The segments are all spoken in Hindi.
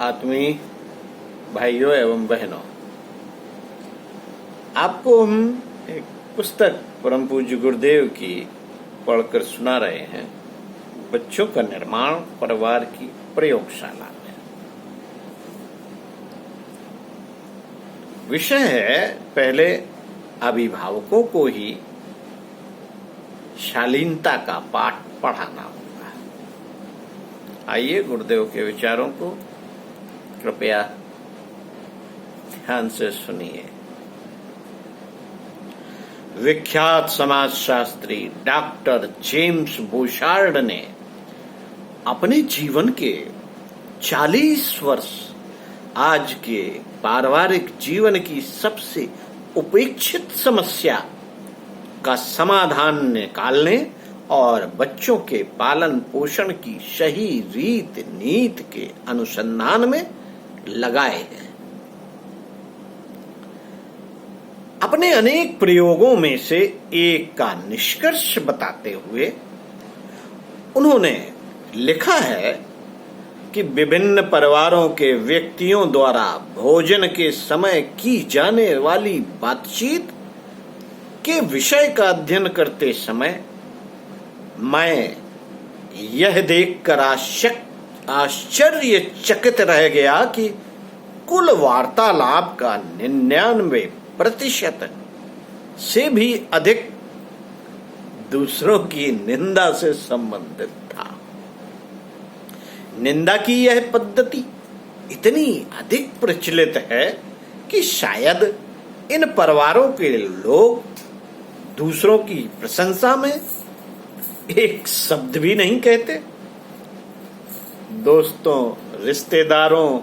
आत्मीय भाइयों एवं बहनों, आपको हम एक पुस्तक परम पूज्य गुरुदेव की पढ़कर सुना रहे हैं। बच्चों का निर्माण परिवार की प्रयोगशाला में। विषय है, पहले अभिभावकों को ही शालीनता का पाठ पढ़ाना होगा। आइए गुरुदेव के विचारों को कृपया ध्यान से सुनिए। विख्यात समाजशास्त्री डॉक्टर जेम्स बूशार्ड ने अपने जीवन के 40 वर्ष आज के पारिवारिक जीवन की सबसे उपेक्षित समस्या का समाधान निकालने और बच्चों के पालन पोषण की सही रीत नीति के अनुसंधान में लगाए हैं। अपने अनेक प्रयोगों में से एक का निष्कर्ष बताते हुए उन्होंने लिखा है कि विभिन्न परिवारों के व्यक्तियों द्वारा भोजन के समय की जाने वाली बातचीत के विषय का अध्ययन करते समय मैं यह देखकर आश्चर्यचकित रह गया कि कुल वार्तालाप का 99% से भी अधिक दूसरों की निंदा से संबंधित था। निंदा की यह पद्धति इतनी अधिक प्रचलित है कि शायद इन परिवारों के लोग दूसरों की प्रशंसा में एक शब्द भी नहीं कहते। दोस्तों, रिश्तेदारों,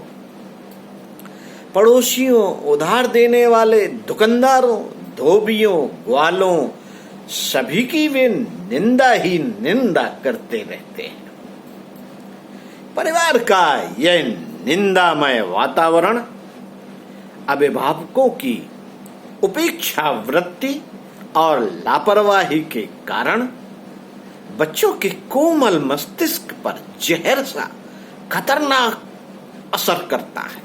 पड़ोसियों, उधार देने वाले दुकानदारों, धोबियों, ग्वालों, सभी की वे निंदा ही निंदा करते रहते हैं। परिवार का यह निंदामय वातावरण अभिभावकों की उपेक्षा वृत्ति और लापरवाही के कारण बच्चों के कोमल मस्तिष्क पर जहर सा खतरनाक असर करता है।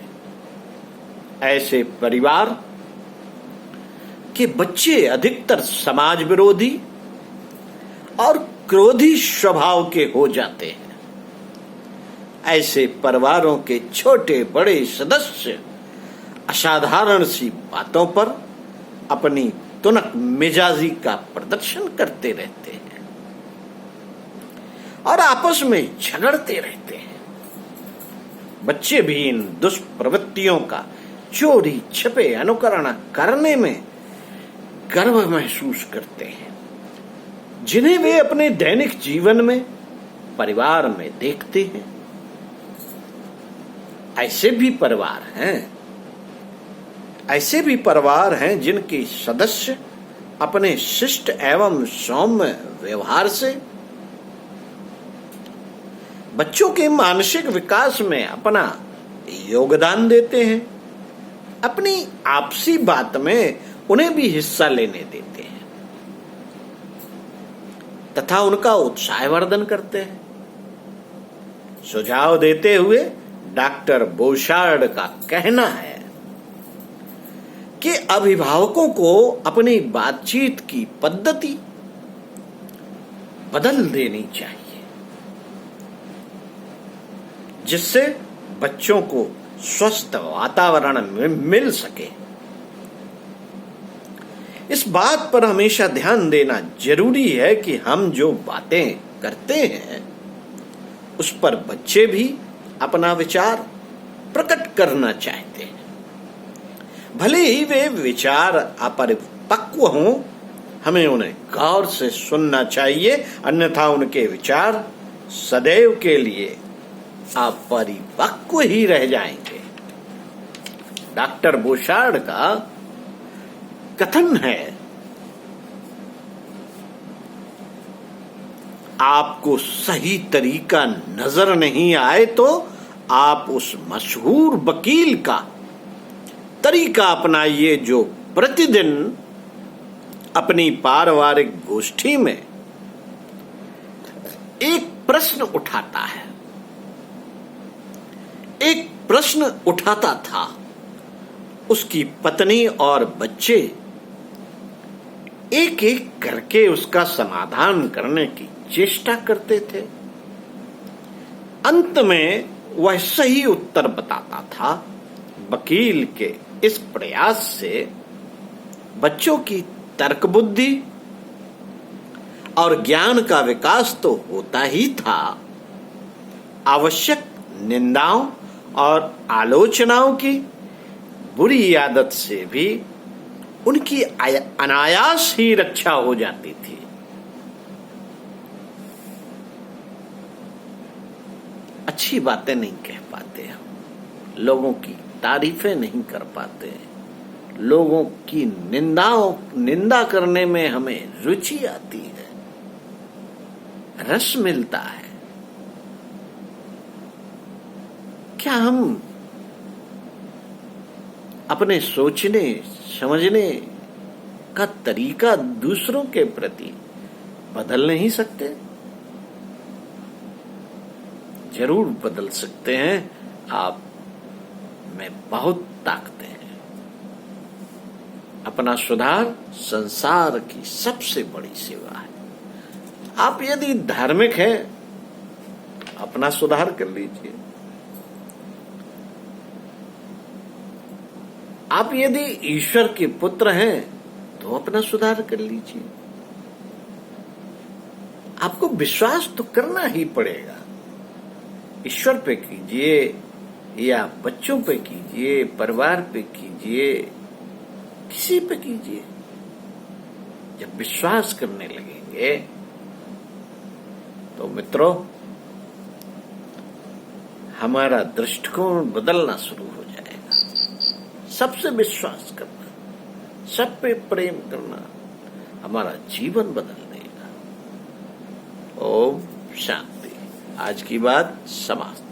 ऐसे परिवार के बच्चे अधिकतर समाज विरोधी और क्रोधी स्वभाव के हो जाते हैं। ऐसे परिवारों के छोटे बड़े सदस्य असाधारण सी बातों पर अपनी तुनक मिजाजी का प्रदर्शन करते रहते हैं और आपस में झगड़ते रहते हैं। बच्चे भी इन दुष्प्रवृत्तियों का चोरी छिपे अनुकरण करने में गर्व महसूस करते हैं, जिन्हें वे अपने दैनिक जीवन में परिवार में देखते हैं। ऐसे भी परिवार हैं जिनके सदस्य अपने शिष्ट एवं सौम्य व्यवहार से बच्चों के मानसिक विकास में अपना योगदान देते हैं, अपनी आपसी बात में उन्हें भी हिस्सा लेने देते हैं तथा उनका उत्साहवर्धन करते हैं। सुझाव देते हुए डॉक्टर बूशार्ड का कहना है कि अभिभावकों को अपनी बातचीत की पद्धति बदल देनी चाहिए, जिससे बच्चों को स्वस्थ वातावरण मिल सके। इस बात पर हमेशा ध्यान देना जरूरी है कि हम जो बातें करते हैं उस पर बच्चे भी अपना विचार प्रकट करना चाहते हैं। भले ही वे विचार अपरिपक्व हों, हमें उन्हें गौर से सुनना चाहिए, अन्यथा उनके विचार सदैव के लिए अपरिपक्व ही रह जाएंगे। डॉक्टर बूशार्ड का कथन है, आपको सही तरीका नजर नहीं आए तो आप उस मशहूर वकील का तरीका अपनाइए जो प्रतिदिन अपनी पारिवारिक गोष्ठी में एक प्रश्न उठाता है, एक प्रश्न उठाता था, उसकी पत्नी और बच्चे एक एक करके उसका समाधान करने की चेष्टा करते थे। अंत में वह सही उत्तर बताता था। वकील के इस प्रयास से बच्चों की तर्क बुद्धि और ज्ञान का विकास तो होता ही था, आवश्यक निंदाओं और आलोचनाओं की बुरी आदत से भी उनकी अनायास ही रक्षा हो जाती थी। अच्छी बातें नहीं कह पाते हम, लोगों की तारीफें नहीं कर पाते, लोगों की निंदा करने में हमें रुचि आती है, रस मिलता है। क्या हम अपने सोचने समझने का तरीका दूसरों के प्रति बदल नहीं सकते? जरूर बदल सकते हैं। आप में बहुत ताकतें हैं। अपना सुधार संसार की सबसे बड़ी सेवा है। आप यदि धार्मिक हैं, अपना सुधार कर लीजिए। आप यदि ईश्वर के पुत्र हैं तो अपना सुधार कर लीजिए। आपको विश्वास तो करना ही पड़ेगा। ईश्वर पे कीजिए या बच्चों पे कीजिए, परिवार पे कीजिए, किसी पे कीजिए। जब विश्वास करने लगेंगे तो मित्रों, हमारा दृष्टिकोण बदलना शुरू हो जाएगा। सबसे विश्वास करना, सब पे प्रेम करना हमारा जीवन बदल देगा। ओम शांति। आज की बात समाप्त।